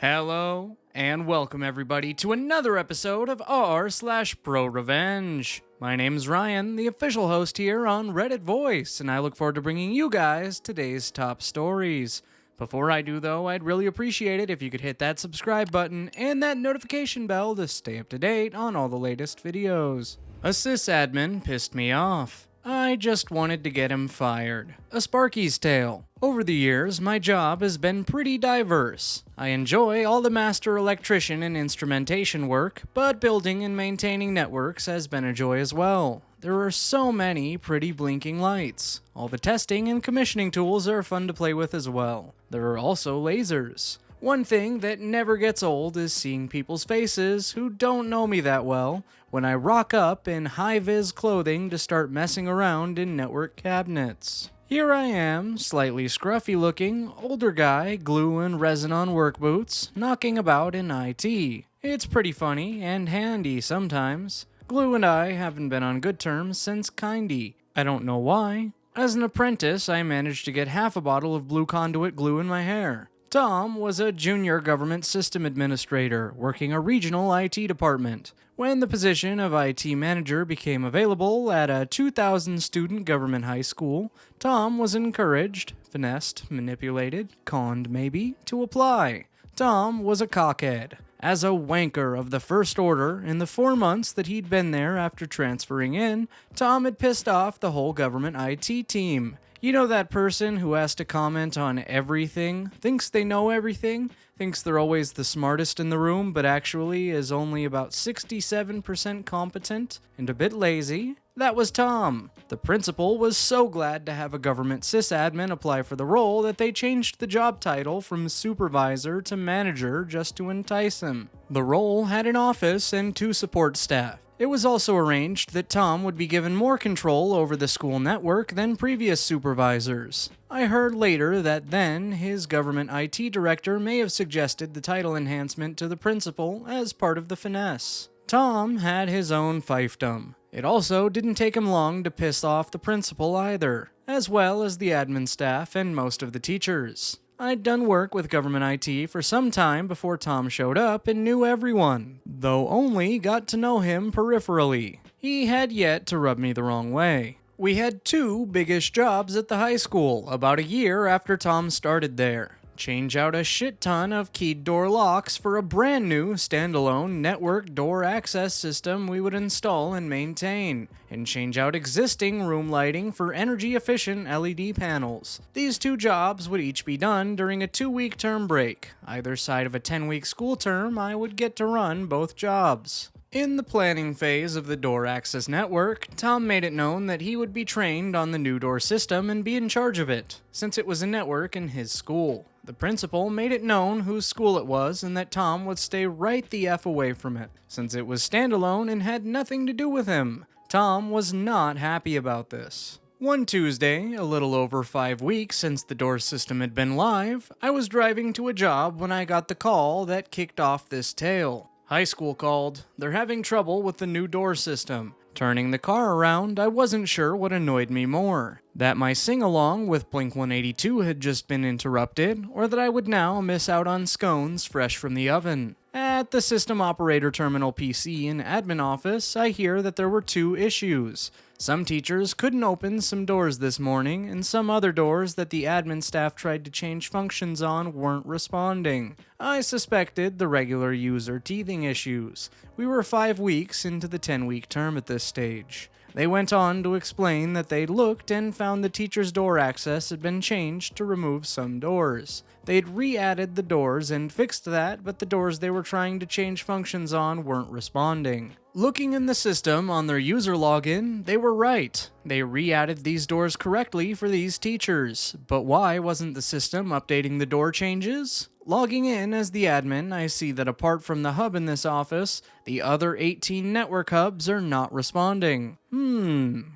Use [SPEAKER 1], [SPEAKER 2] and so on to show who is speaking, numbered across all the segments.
[SPEAKER 1] Hello, and welcome everybody to another episode of r/ProRevenge. My name's Ryan, the official host here on Reddit Voice, and I look forward to bringing you guys today's top stories. Before I do though, I'd really appreciate it if you could hit that subscribe button and that notification bell to stay up to date on all the latest videos. A sysadmin pissed me off. I just wanted to get him fired. A Sparky's tale. Over the years, my job has been pretty diverse. I enjoy all the master electrician and instrumentation work, but building and maintaining networks has been a joy as well. There are so many pretty blinking lights. All the testing and commissioning tools are fun to play with as well. There are also lasers. One thing that never gets old is seeing people's faces who don't know me that well when I rock up in high-vis clothing to start messing around in network cabinets. Here I am, slightly scruffy-looking, older guy, glue and resin on work boots, knocking about in IT. It's pretty funny and handy sometimes. Glue and I haven't been on good terms since kindy. I don't know why. As an apprentice, I managed to get half a bottle of blue conduit glue in my hair. Tom was a junior government system administrator working a regional IT department. When the position of IT manager became available at a 2,000 student government high school, Tom was encouraged, finessed, manipulated, conned maybe, to apply. Tom was a cockhead. As a wanker of the first order, in the 4 months that he'd been there after transferring in, Tom had pissed off the whole government IT team. You know that person who has to comment on everything, thinks they know everything, thinks they're always the smartest in the room, but actually is only about 67% competent and a bit lazy? That was Tom. The principal was so glad to have a government sysadmin apply for the role that they changed the job title from supervisor to manager just to entice him. The role had an office and 2 support staff. It was also arranged that Tom would be given more control over the school network than previous supervisors. I heard later that then his government IT director may have suggested the title enhancement to the principal as part of the finesse. Tom had his own fiefdom. It also didn't take him long to piss off the principal either, as well as the admin staff and most of the teachers. I'd done work with government IT for some time before Tom showed up and knew everyone, though only got to know him peripherally. He had yet to rub me the wrong way. We had 2 biggish jobs at the high school about a year after Tom started there. Change out a shit ton of keyed door locks for a brand new standalone network door access system we would install and maintain, and change out existing room lighting for energy efficient LED panels. These 2 jobs would each be done during a 2-week term break. Either side of a 10-week school term, I would get to run both jobs. In the planning phase of the door access network, Tom made it known that he would be trained on the new door system and be in charge of it, since it was a network in his school. The principal made it known whose school it was and that Tom would stay right the F away from it, since it was standalone and had nothing to do with him. Tom was not happy about this. One Tuesday, a little over 5 weeks since the door system had been live, I was driving to a job when I got the call that kicked off this tale. High school called. They're having trouble with the new door system. Turning the car around, I wasn't sure what annoyed me more. That my sing-along with Blink-182 had just been interrupted, or that I would now miss out on scones fresh from the oven. At the system operator terminal PC and admin office, I hear that there were 2 issues. Some teachers couldn't open some doors this morning, and some other doors that the admin staff tried to change functions on weren't responding. I suspected the regular user teething issues. We were 5 weeks into the 10-week term at this stage. They went on to explain that they'd looked and found the teacher's door access had been changed to remove some doors. They'd re-added the doors and fixed that, but the doors they were trying to change functions on weren't responding. Looking in the system on their user login, they were right. They re-added these doors correctly for these teachers. But why wasn't the system updating the door changes? Logging in as the admin, I see that apart from the hub in this office, the other 18 network hubs are not responding.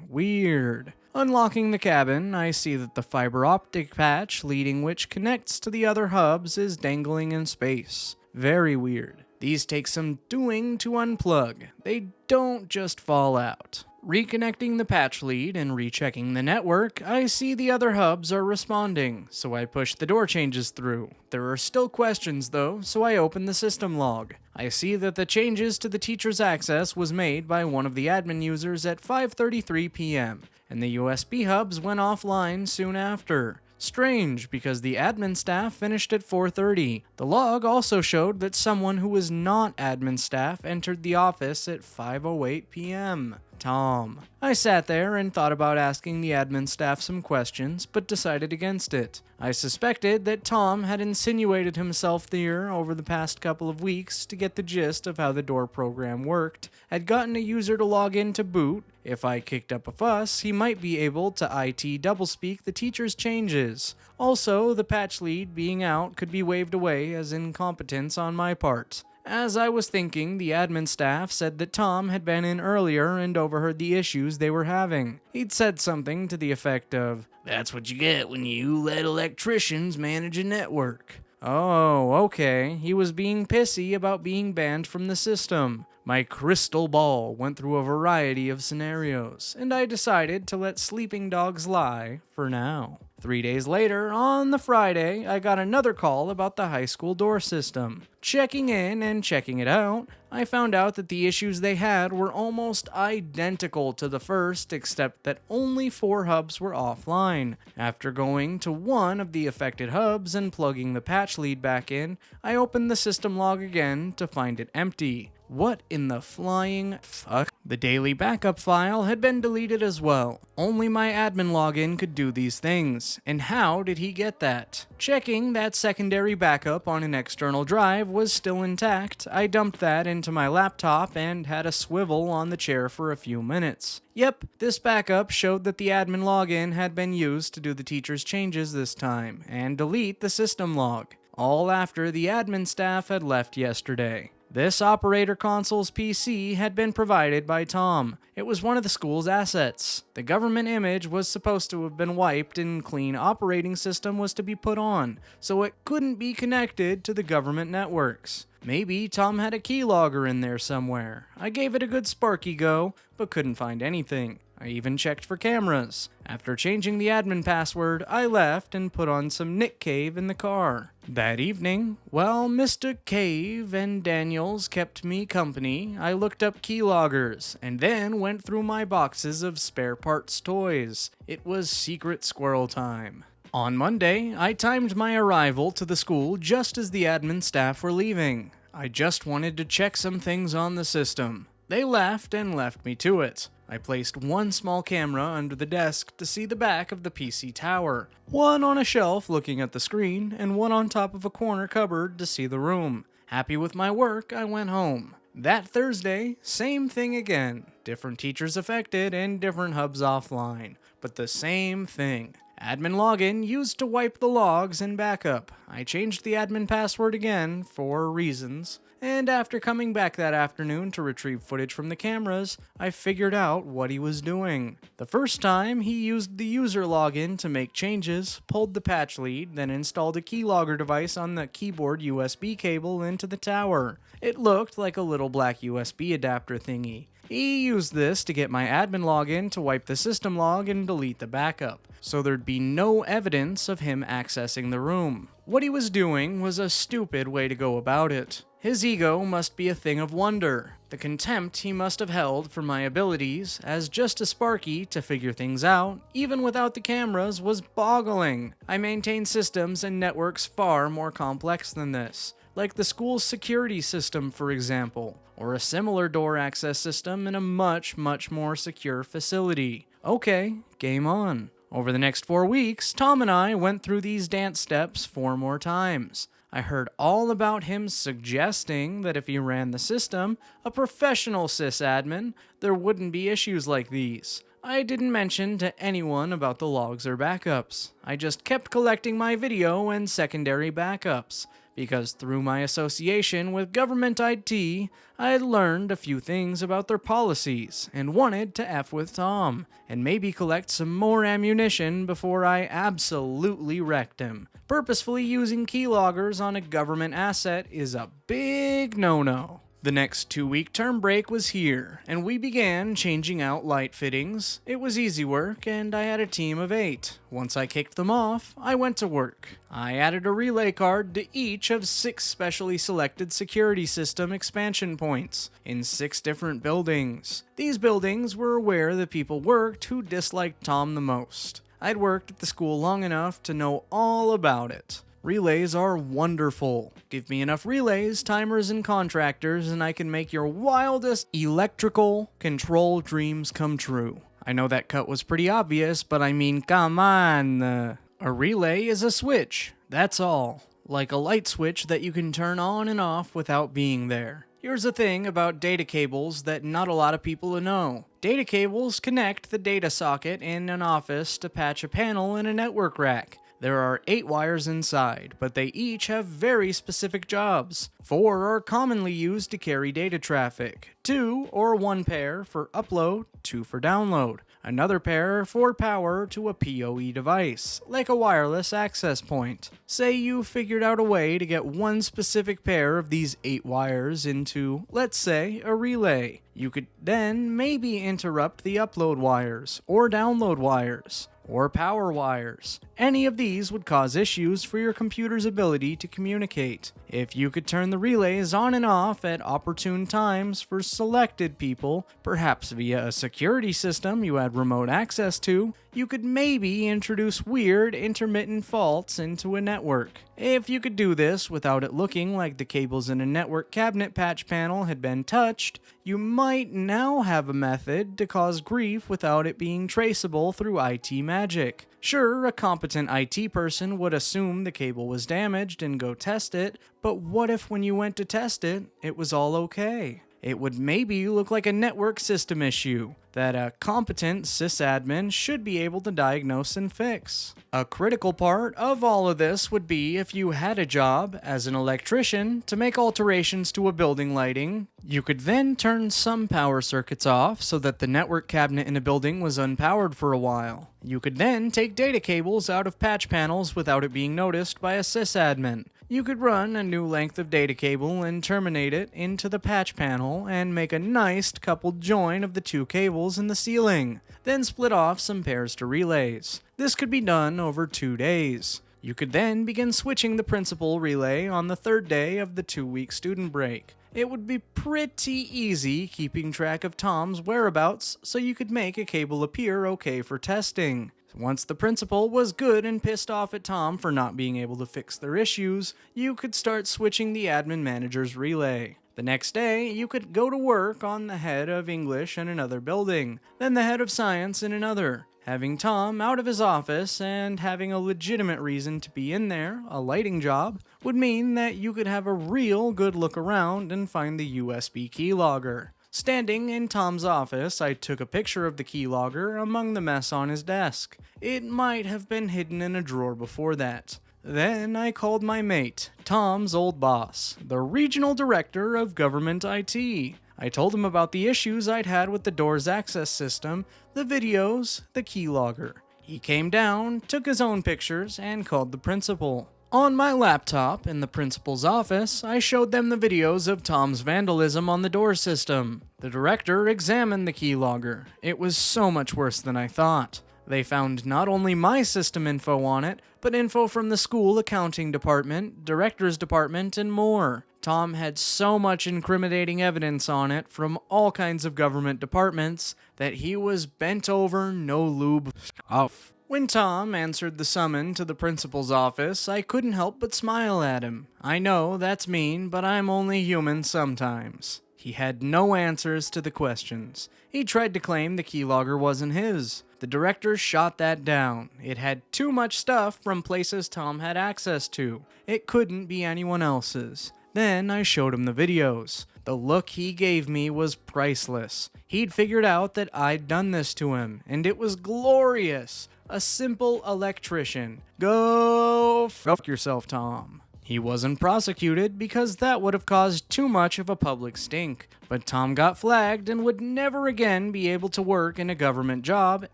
[SPEAKER 1] Weird. Unlocking the cabin, I see that the fiber optic patch leading which connects to the other hubs is dangling in space. Very weird. These take some doing to unplug. They don't just fall out. Reconnecting the patch lead and rechecking the network, I see the other hubs are responding, so I push the door changes through. There are still questions though, so I open the system log. I see that the changes to the teacher's access was made by one of the admin users at 5:33 p.m., and the USB hubs went offline soon after. Strange, because the admin staff finished at 4:30. The log also showed that someone who was not admin staff entered the office at 5:08 p.m. Tom. I sat there and thought about asking the admin staff some questions, but decided against it. I suspected that Tom had insinuated himself there over the past couple of weeks to get the gist of how the door program worked, had gotten a user to log in to boot. If I kicked up a fuss, he might be able to IT doublespeak the teacher's changes. Also, the patch lead being out could be waved away as incompetence on my part. As I was thinking, the admin staff said that Tom had been in earlier and overheard the issues they were having. He'd said something to the effect of, "That's what you get when you let electricians manage a network." Oh, okay. He was being pissy about being banned from the system. My crystal ball went through a variety of scenarios, and I decided to let sleeping dogs lie for now. 3 days later, on the Friday, I got another call about the high school door system. Checking in and checking it out, I found out that the issues they had were almost identical to the first, except that only 4 hubs were offline. After going to one of the affected hubs and plugging the patch lead back in, I opened the system log again to find it empty. What in the flying fuck? The daily backup file had been deleted as well. Only my admin login could do these things. And how did he get that? Checking that secondary backup on an external drive was still intact, I dumped that into my laptop and had a swivel on the chair for a few minutes. Yep, this backup showed that the admin login had been used to do the teacher's changes this time, and delete the system log. All after the admin staff had left yesterday. This operator console's PC had been provided by Tom. It was one of the school's assets. The government image was supposed to have been wiped and clean operating system was to be put on, so it couldn't be connected to the government networks. Maybe Tom had a keylogger in there somewhere. I gave it a good Sparky go, but couldn't find anything. I even checked for cameras. After changing the admin password, I left and put on some Nick Cave in the car. That evening, while Mr. Cave and Daniels kept me company, I looked up keyloggers and then went through my boxes of spare parts toys. It was secret squirrel time. On Monday, I timed my arrival to the school just as the admin staff were leaving. I just wanted to check some things on the system. They left and left me to it. I placed one small camera under the desk to see the back of the PC tower, one on a shelf looking at the screen, and one on top of a corner cupboard to see the room. Happy with my work, I went home. That Thursday, same thing again. Different teachers affected and different hubs offline, but the same thing. Admin login used to wipe the logs and backup. I changed the admin password again for reasons, and after coming back that afternoon to retrieve footage from the cameras, I figured out what he was doing. The first time, he used the user login to make changes, pulled the patch lead, then installed a keylogger device on the keyboard USB cable into the tower. It looked like a little black USB adapter thingy. He used this to get my admin login to wipe the system log and delete the backup, so there'd be no evidence of him accessing the room. What he was doing was a stupid way to go about it. His ego must be a thing of wonder. The contempt he must have held for my abilities as just a Sparky to figure things out, even without the cameras, was boggling. I maintain systems and networks far more complex than this, like the school's security system, for example, or a similar door access system in a much more secure facility. Okay, game on. Over the next 4 weeks, Tom and I went through these dance steps 4 more times. I heard all about him suggesting that if he ran the system, a professional sysadmin, there wouldn't be issues like these. I didn't mention to anyone about the logs or backups. I just kept collecting my video and secondary backups, because through my association with government IT, I had learned a few things about their policies and wanted to F with Tom and maybe collect some more ammunition before I absolutely wrecked him. Purposefully using keyloggers on a government asset is a big no-no. The next 2-week term break was here, and we began changing out light fittings. It was easy work, and I had a team of 8. Once I kicked them off, I went to work. I added a relay card to each of 6 specially selected security system expansion points in 6 different buildings. These buildings were where the people worked who disliked Tom the most. I'd worked at the school long enough to know all about it. Relays are wonderful. Give me enough relays, timers, and contractors, and I can make your wildest electrical control dreams come true. I know that cut was pretty obvious, but I mean, come on. A relay is a switch. That's all. Like a light switch that you can turn on and off without being there. Here's the thing about data cables that not a lot of people know. Data cables connect the data socket in an office to patch a panel in a network rack. There are 8 wires inside, but they each have very specific jobs. 4 are commonly used to carry data traffic. 2 or 1 pair for upload, 2 for download. Another pair for power to a PoE device, like a wireless access point. Say you figured out a way to get one specific pair of these 8 wires into, let's say, a relay. You could then maybe interrupt the upload wires, or download wires, or power wires. Any of these would cause issues for your computer's ability to communicate. If you could turn the relays on and off at opportune times for selected people, perhaps via a security system you had remote access to, you could maybe introduce weird intermittent faults into a network. If you could do this without it looking like the cables in a network cabinet patch panel had been touched, you might now have a method to cause grief without it being traceable through IT magic. Sure, a competent IT person would assume the cable was damaged and go test it, but what if when you went to test it, it was all okay? It would maybe look like a network system issue that a competent sysadmin should be able to diagnose and fix. A critical part of all of this would be if you had a job as an electrician to make alterations to a building lighting. You could then turn some power circuits off so that the network cabinet in a building was unpowered for a while. You could then take data cables out of patch panels without it being noticed by a sysadmin. You could run a new length of data cable and terminate it into the patch panel and make a nice coupled join of the 2 cables in the ceiling, then split off some pairs to relays. This could be done over 2 days. You could then begin switching the principal relay on the 3rd day of the 2-week student break. It would be pretty easy keeping track of Tom's whereabouts so you could make a cable appear okay for testing. Once the principal was good and pissed off at Tom for not being able to fix their issues, you could start switching the admin manager's relay. The next day, you could go to work on the head of English in another building, then the head of science in another. Having Tom out of his office and having a legitimate reason to be in there, a lighting job, would mean that you could have a real good look around and find the USB keylogger. Standing in Tom's office, I took a picture of the keylogger among the mess on his desk. It might have been hidden in a drawer before that. Then I called my mate, Tom's old boss, the regional director of government IT. I told him about the issues I'd had with the door's access system, the videos, the keylogger. He came down, took his own pictures, and called the principal. On my laptop in the principal's office, I showed them the videos of Tom's vandalism on the door system. The director examined the keylogger. It was so much worse than I thought. They found not only my system info on it, but info from the school accounting department, director's department, and more. Tom had so much incriminating evidence on it from all kinds of government departments that he was bent over, no lube off. When Tom answered the summon to the principal's office, I couldn't help but smile at him. I know that's mean, but I'm only human sometimes. He had no answers to the questions. He tried to claim the keylogger wasn't his. The director shot that down. It had too much stuff from places Tom had access to. It couldn't be anyone else's. Then I showed him the videos. The look he gave me was priceless. He'd figured out that I'd done this to him, and it was glorious. A simple electrician. Go fuck yourself, Tom. He wasn't prosecuted because that would have caused too much of a public stink. But Tom got flagged and would never again be able to work in a government job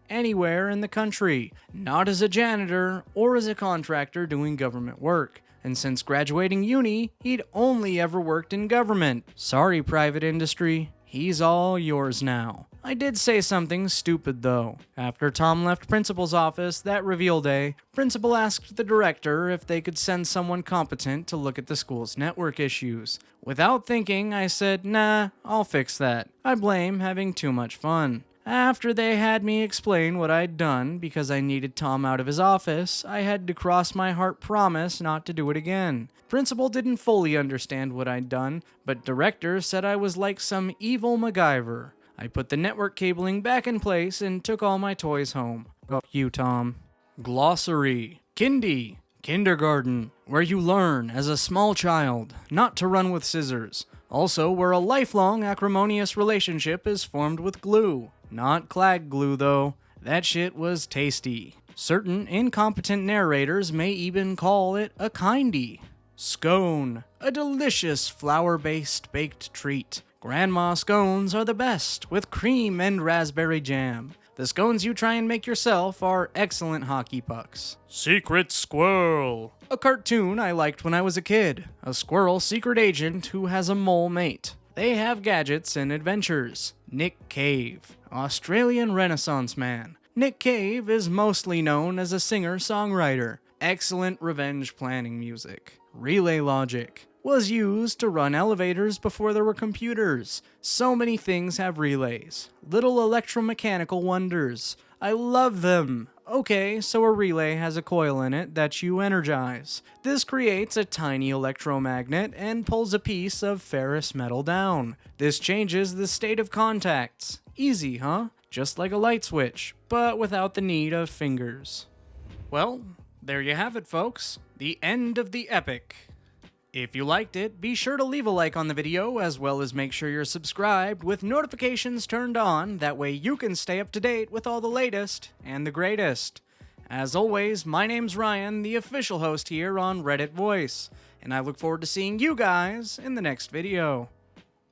[SPEAKER 1] anywhere in the country. Not as a janitor or as a contractor doing government work. and since graduating uni, he'd only ever worked in government. Sorry, private industry, he's all yours now. I did say something stupid though. After Tom left principal's office that reveal day, principal asked the director if they could send someone competent to look at the school's network issues. Without thinking, I said, nah, I'll fix that. I blame having too much fun. After they had me explain what I'd done because I needed Tom out of his office, I had to cross my heart promise not to do it again. Principal didn't fully understand what I'd done, but director said I was like some evil MacGyver. I put the network cabling back in place and took all my toys home. Fuck you, Tom. Glossary. Kindy. Kindergarten, where you learn as a small child not to run with scissors. Also, where a lifelong acrimonious relationship is formed with glue. Not clag glue, though. That shit was tasty. Certain incompetent narrators may even call it a kindy. Scone. A delicious flour-based baked treat. Grandma scones are the best, with cream and raspberry jam. The scones you try and make yourself are excellent hockey pucks. Secret Squirrel. A cartoon I liked when I was a kid. A squirrel secret agent who has a mole mate. They have gadgets and adventures. Nick Cave. Australian Renaissance man. Nick Cave is mostly known as a singer-songwriter. Excellent revenge planning music. Relay logic. Was used to run elevators before there were computers. So many things have relays. Little electromechanical wonders. I love them. Okay, so a relay has a coil in it that you energize. This creates a tiny electromagnet and pulls a piece of ferrous metal down. This changes the state of contacts. Easy, huh? Just like a light switch, but without the need of fingers. Well, there you have it, folks. The end of the epic. If you liked it, be sure to leave a like on the video, as well as make sure you're subscribed with notifications turned on, that way you can stay up to date with all the latest and the greatest. As always, my name's Ryan, the official host here on Reddit Voice, and I look forward to seeing you guys in the next video.